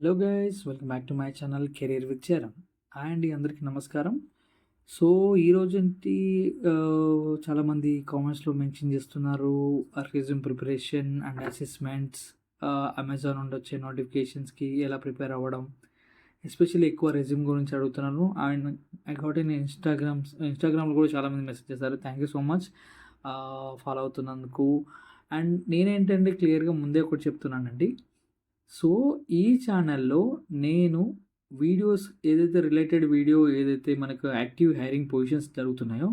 Hello guys, welcome back to my channel career with Charan. Hi అండి, అందరికీ నమస్కారం. So ఈరోజు ఏంటి, చాలామంది కామెంట్స్లో మెన్షన్ చేస్తున్నారు resume preparation and assessments, Amazon నుండి వచ్చే నోటిఫికేషన్స్కి ఎలా ప్రిపేర్ అవ్వడం, ఎస్పెషల్లీ ఎక్కువ రెజ్యూమ్ గురించి అడుగుతున్నాను. అండ్ కాబట్టి నేను ఇన్స్టాగ్రామ్లో కూడా చాలామంది మెసేజ్ చేశారు. Thank you so much follow అవుతున్నందుకు. అండ్ నేనేంటంటే క్లియర్గా ముందే ఒకటి చెప్తున్నానండి. సో ఈ ఛానల్లో నేను వీడియోస్ ఏదైతే రిలేటెడ్ వీడియో ఏదైతే మనకు యాక్టివ్ హైరింగ్ పొజిషన్స్ జరుగుతున్నాయో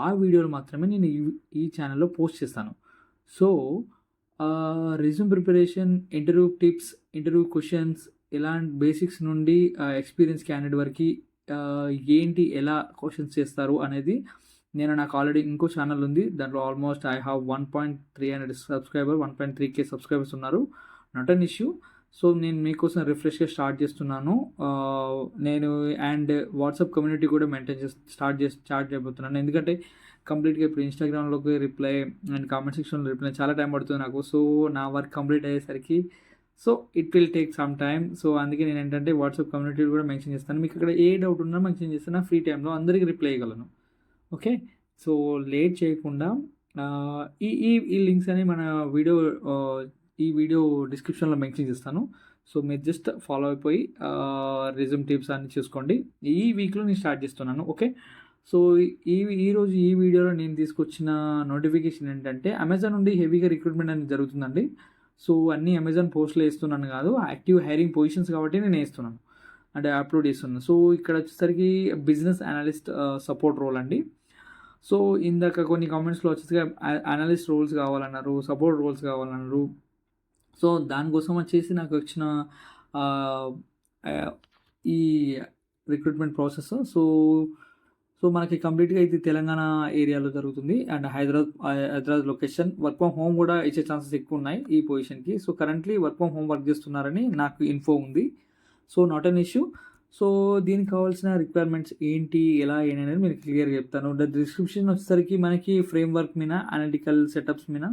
ఆ వీడియోలు మాత్రమే నేను ఈ ఛానల్లో పోస్ట్ చేస్తాను. So resume preparation, interview tips, interview questions, ఇలాంటి బేసిక్స్ నుండి ఎక్స్పీరియన్స్ క్యాండిడేట్ వరకు ఏంటి, ఎలా క్వశ్చన్స్ చేస్తారు అనేది నాకు ఆల్రెడీ ఇంకో ఛానల్ ఉంది. దాంట్లో almost I have 1.300 subscriber, 1.3K subscribers ఉన్నారు. Not an issue. సో నేను మీకోసం రిఫ్రెష్గా స్టార్ట్ చేస్తున్నాను. నేను అండ్ వాట్సాప్ కమ్యూనిటీ కూడా స్టార్ట్ చేయబోతున్నాను. ఎందుకంటే కంప్లీట్గా ఇప్పుడు ఇన్స్టాగ్రామ్లోకి రిప్లై అండ్ కామెంట్ సెక్షన్లో రిప్లై చాలా టైం పడుతుంది నాకు. సో నా వర్క్ కంప్లీట్ అయ్యేసరికి it will take some time. So అందుకే నేను ఏంటంటే వాట్సాప్ కమ్యూనిటీ కూడా మెన్షన్ చేస్తాను. మీకు అక్కడ ఏ డౌట్ ఉన్నా మెన్షన్ చేస్తాను. ఫ్రీ టైంలో అందరికీ రిప్లై ఇవ్వగలను. ఓకే, సో లేట్ చేయకుండా ఈ ఈ ఈ లింక్స్ అని మన ఈ వీడియో డిస్క్రిప్షన్లో మెన్షన్ చేస్తాను. సో మీరు జస్ట్ ఫాలో అయిపోయి రెజ్యూమ్ టిప్స్ అన్ని చూసుకోండి. ఈ వీక్లో నేను స్టార్ట్ చేస్తున్నాను. ఓకే, సో ఈరోజు ఈ వీడియోలో నేను తీసుకొచ్చిన నోటిఫికేషన్ ఏంటంటే, అమెజాన్ నుండి హెవీగా రిక్రూట్మెంట్ అనేది జరుగుతుందండి. సో అన్నీ అమెజాన్ పోస్ట్లో వేస్తున్నాను కాదు, యాక్టివ్ హైరింగ్ పొజిషన్స్ కాబట్టి నేను వేస్తున్నాను అంటే అప్లోడ్ చేస్తున్నాను. సో ఇక్కడ వచ్చేసరికి బిజినెస్ అనలిస్ట్ సపోర్ట్ రోల్ అండి. సో ఇందాక కొన్ని కామెంట్స్లో వచ్చేసరికి అనలిస్ట్ రోల్స్ కావాలన్నారు, సపోర్ట్ రోల్స్ కావాలన్నారు. సో దానికోసం వచ్చేసి నాకు వచ్చిన ఈ రిక్రూట్మెంట్ ప్రాసెస్. సో మనకి కంప్లీట్గా ఇది తెలంగాణ ఏరియాలో జరుగుతుంది and Hyderabad location. Work from home కూడా ఇచ్చే ఛాన్సెస్ ఎక్కువ ఉన్నాయి ఈ పొజిషన్కి. So currently work from home work చేస్తున్నారని నాకు ఇన్ఫో ఉంది. So not an issue. So దీనికి కావాల్సిన రిక్వైర్మెంట్స్ ఏంటి, ఎలా అనేది మీరు క్లియర్గా చెప్తాను. డిస్క్రిప్షన్ వచ్చేసరికి మనకి ఫ్రేమ్ వర్క్ మీద, అనలిటికల్ సెటప్స్ మీద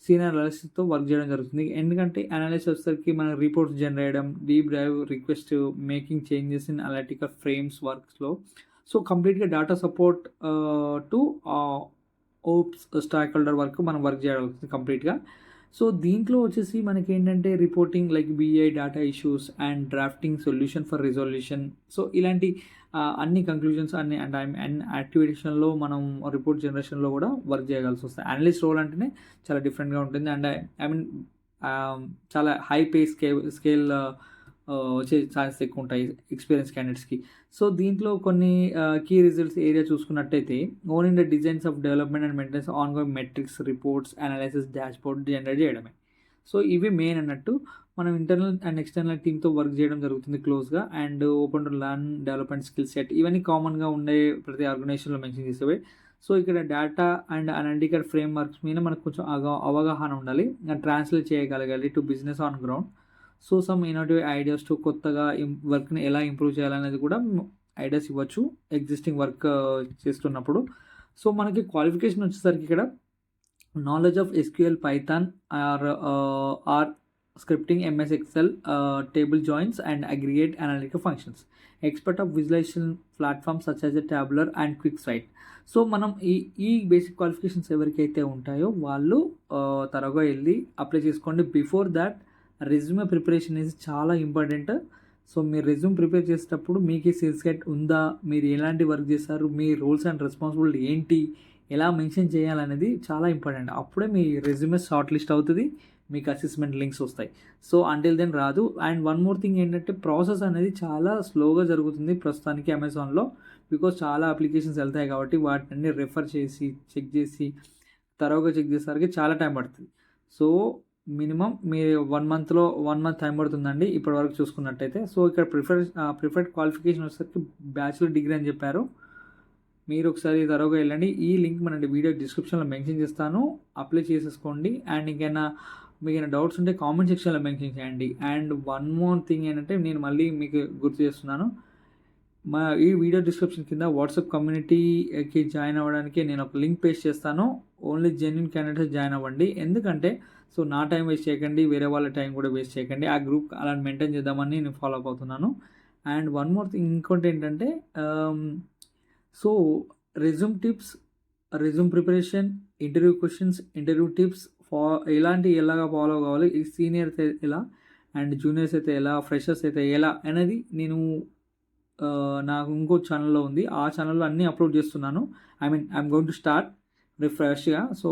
సీనియర్ అనలిస్ట్తో వర్క్ చేయడం జరుగుతుంది. ఎందుకంటే అనలిస్ట్ వచ్చేసరికి మనకి రిపోర్ట్స్ జనరేట్ చేయడం, deep drive request, making changes in analytical frames వర్క్స్లో. సో కంప్లీట్గా data support to ops stakeholder work మనం వర్క్ చేయాల్సింది కంప్లీట్గా. సో దీంట్లో వచ్చేసి మనకి ఏంటంటే reporting like BI, data issues and drafting solution for resolution. So ఇలాంటి అన్ని కంక్లూజన్స్ అండ్ యాక్టివిటీషన్లో మనం రిపోర్ట్ జనరేషన్లో కూడా వర్క్ చేయగలసి వస్తుంది. అనలిస్ట్ రోల్ అంటేనే చాలా డిఫరెంట్గా ఉంటుంది. అండ్ ఐ మీన్ చాలా హై పే స్కేల్ వచ్చే ఛాన్సెస్ ఎక్కువ ఉంటాయి ఎక్స్పీరియన్స్ క్యాండిడేట్స్కి. సో దీంట్లో కొన్ని కీ రిజల్ట్స్ ఏరియా చూసుకున్నట్టయితే, own in the designs of development and maintenance ongoing metrics, reports, analysis, dashboard generate చేయడమే. సో ఇవి మెయిన్ అన్నట్టు. మనం ఇంటర్నల్ అండ్ ఎక్స్టర్నల్ టీమ్తో వర్క్ చేయడం జరుగుతుంది క్లోజ్గా. And open to learn, development skill set, ఇవన్నీ కామన్గా ఉండే ప్రతి ఆర్గనైజేషన్లో మెన్షన్ చేసేవి. సో ఇక్కడ data and analytical frameworks మీద మనకు కొంచెం అవగాహన ఉండాలి అండ్ ట్రాన్స్లేట్ చేయగలగాలి to business on ground. So some innovative ideas to కొత్తగా వర్క్ని ఎలా ఇంప్రూవ్ చేయాలనేది కూడా ఐడియాస్ ఇవ్వచ్చు ఎగ్జిస్టింగ్ వర్క్ చేస్తున్నప్పుడు. సో మనకి క్వాలిఫికేషన్ వచ్చేసరికి ఇక్కడ knowledge of SQL, Python or scripting, MS Excel, table joins and aggregate analytical functions, expert of visualization platforms such as a Tableau and QuickSight. So మనం ఈ basic qualifications ఎవరికైతే ఉంటాయో వాళ్ళు త్వరగా వెళ్ళి అప్లై చేసుకోండి. బిఫోర్ దాట్ రెజ్యూమే ప్రిపరేషన్ అనేది చాలా ఇంపార్టెంట్. సో మీరు రెజ్యూమ్ ప్రిపేర్ చేసేటప్పుడు మీకు ఈ స్కిల్ సెట్ ఉందా, మీరు ఎలాంటి వర్క్ చేస్తారు, మీ రోల్స్ అండ్ రెస్పాన్సిబిలిటీ ఏంటి, ఎలా మెన్షన్ చేయాలనేది చాలా ఇంపార్టెంట్. అప్పుడే మీ రెజ్యూమే షార్ట్ లిస్ట్ అవుతుంది, మీకు అసెస్మెంట్ లింక్స్ వస్తాయి. సో అంటిల్ దెన్ రాదు. అండ్ వన్ మోర్ థింగ్ ఏంటంటే, ప్రాసెస్ అనేది చాలా స్లోగా జరుగుతుంది ప్రస్తుతానికి అమెజాన్లో. బికాజ్ చాలా అప్లికేషన్స్ వెళ్తాయి కాబట్టి వాటిని రెఫర్ చేసి చెక్ చేసి తరోగా చెక్ చేసేసరికి చాలా టైం పడుతుంది. సో మినిమం మీరు 1 మంత్ టైం పడుతుందండి ఇప్పటి వరకు చూసుకున్నట్టయితే. సో ఇక్కడ ప్రిఫర్డ్ క్వాలిఫికేషన్ వచ్చేసరికి బ్యాచులర్ డిగ్రీ అని చెప్పారు. మీరు ఒకసారి తరోగా వెళ్ళండి. ఈ లింక్ మన వీడియో డిస్క్రిప్షన్లో మెన్షన్ చేస్తాను, అప్లై చేసేసుకోండి. అండ్ మీకు డౌట్స్ ఉంటే కామెంట్ సెక్షన్లో మెన్షన్ చేయండి. అండ్ వన్ మోర్ థింగ్ ఏంటంటే, నేను మళ్ళీ మీకు గుర్తు చేస్తున్నాను, ఈ వీడియో డిస్క్రిప్షన్ కింద వాట్సాప్ కమ్యూనిటీకి జాయిన్ అవ్వడానికి నేను ఒక లింక్ పేస్ట్ చేస్తాను. ఓన్లీ జెన్యున్ క్యాండిడేట్స్ జాయిన్ అవ్వండి. ఎందుకంటే సో నా టైం వేస్ట్ చేయకండి, వేరే వాళ్ళ టైం కూడా వేస్ట్ చేయకండి. ఆ గ్రూప్ అలా మెయింటైన్ చేద్దామని నేను ఫాలో అప్ అవుతున్నాను. అండ్ వన్ మోర్ థింగ్ ఇంకోటి ఏంటంటే so resume tips, resume preparation, interview questions, interview tips ఎలాగా ఫాలో కావాలి, ఈ సీనియర్స్ ఎలా అండ్ జూనియర్స్ అయితే ఎలా, ఫ్రెషర్స్ అయితే ఎలా అనేది నేను నాకు ఇంకో ఛానల్లో ఉంది. ఆ ఛానల్లో అన్నీ అప్లోడ్ చేస్తున్నాను. ఐఎమ్ గోయింగ్ టు స్టార్ట్ ఫ్రెష్గా. So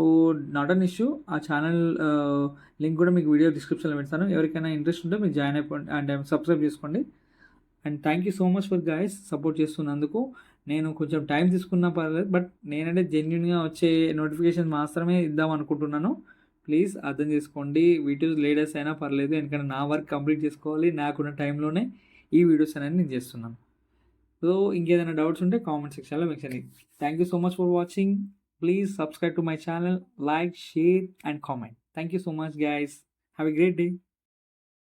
not an issue. ఆ ఛానల్ లింక్ కూడా మీకు వీడియో డిస్క్రిప్షన్లో పెడతాను. ఎవరికైనా ఇంట్రెస్ట్ ఉంటే మీరు జాయిన్ అయిపోండి అండ్ సబ్స్క్రైబ్ చేసుకోండి. And thank you so much for guys support చేస్తున్నందుకు. నేను కొంచెం టైం తీసుకున్నా పర్లేదు, బట్ నేనంటే జెన్యున్గా వచ్చే నోటిఫికేషన్ మాత్రమే ఇద్దాం అనుకుంటున్నాను. ప్లీజ్ అర్థం చేసుకోండి. వీడియోస్ లేటెస్ట్ అయినా పర్లేదు, ఎందుకంటే నా వర్క్ కంప్లీట్ చేసుకోవాలి. నాకున్న టైంలోనే ఈ వీడియోస్ అనేది నేను చేస్తున్నాను. సో ఇంకేదైనా డౌట్స్ ఉంటే కామెంట్ సెక్షన్లో మెన్షన్ చేయండి. Thank you so much for watching. Please subscribe to my channel, like, share and comment. Thank you so much guys. Have a great day.